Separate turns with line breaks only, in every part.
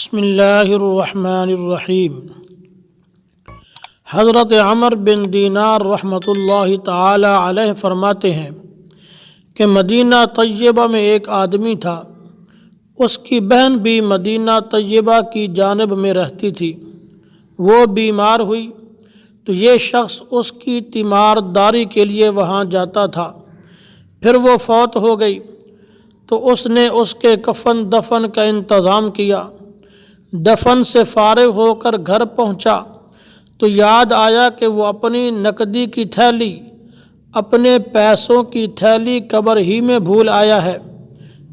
بسم اللہ الرحمن الرحیم۔ حضرت عمر بن دینار رحمۃ اللہ تعالی علیہ فرماتے ہیں کہ مدینہ طیبہ میں ایک آدمی تھا، اس کی بہن بھی مدینہ طیبہ کی جانب میں رہتی تھی۔ وہ بیمار ہوئی تو یہ شخص اس کی تیمارداری کے لیے وہاں جاتا تھا۔ پھر وہ فوت ہو گئی تو اس نے اس کے کفن دفن کا انتظام کیا۔ دفن سے فارغ ہو کر گھر پہنچا تو یاد آیا کہ وہ اپنی نقدی کی تھیلی، اپنے پیسوں کی تھیلی قبر ہی میں بھول آیا ہے۔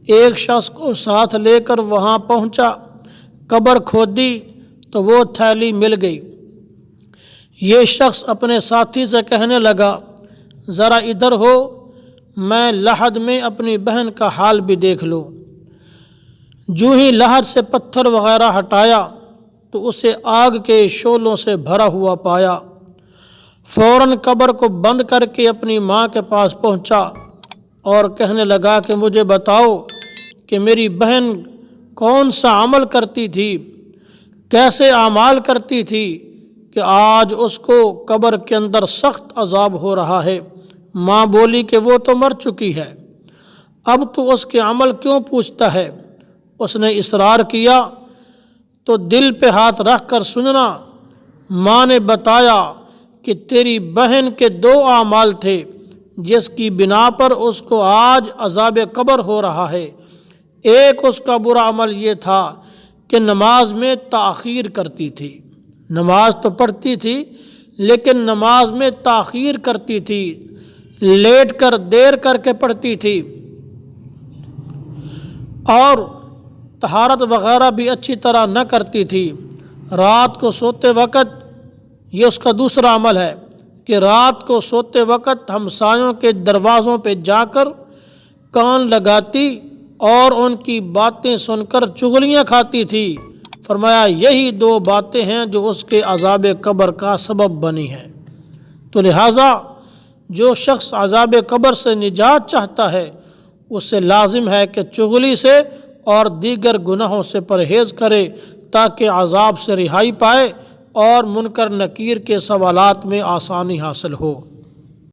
ایک شخص کو ساتھ لے کر وہاں پہنچا، قبر کھودی تو وہ تھیلی مل گئی۔ یہ شخص اپنے ساتھی سے کہنے لگا، ذرا ادھر ہو، میں لحد میں اپنی بہن کا حال بھی دیکھ لوں۔ جو ہی لحد سے پتھر وغیرہ ہٹایا تو اسے آگ کے شعلوں سے بھرا ہوا پایا۔ فوراً قبر کو بند کر کے اپنی ماں کے پاس پہنچا اور کہنے لگا کہ مجھے بتاؤ کہ میری بہن کون سا عمل کرتی تھی، کیسے اعمال کرتی تھی کہ آج اس کو قبر کے اندر سخت عذاب ہو رہا ہے۔ ماں بولی کہ وہ تو مر چکی ہے، اب تو اس کے عمل کیوں پوچھتا ہے؟ اس نے اصرار کیا تو دل پہ ہاتھ رکھ کر سننا۔ ماں نے بتایا کہ تیری بہن کے 2 اعمال تھے جس کی بنا پر اس کو آج عذاب قبر ہو رہا ہے۔ ایک اس کا برا عمل یہ تھا کہ نماز میں تاخیر کرتی تھی۔ نماز تو پڑھتی تھی لیکن نماز میں تاخیر کرتی تھی، لیٹ کر دیر کر کے پڑھتی تھی، اور طہارت وغیرہ بھی اچھی طرح نہ کرتی تھی۔ رات کو سوتے وقت، یہ اس کا دوسرا عمل ہے کہ رات کو سوتے وقت ہمسایوں کے دروازوں پہ جا کر کان لگاتی اور ان کی باتیں سن کر چغلیاں کھاتی تھی۔ فرمایا یہی 2 باتیں ہیں جو اس کے عذاب قبر کا سبب بنی ہیں۔ تو لہٰذا جو شخص عذاب قبر سے نجات چاہتا ہے اس سے لازم ہے کہ چغلی سے اور دیگر گناہوں سے پرہیز کرے تاکہ عذاب سے رہائی پائے اور منکر نکیر کے سوالات میں آسانی حاصل ہو۔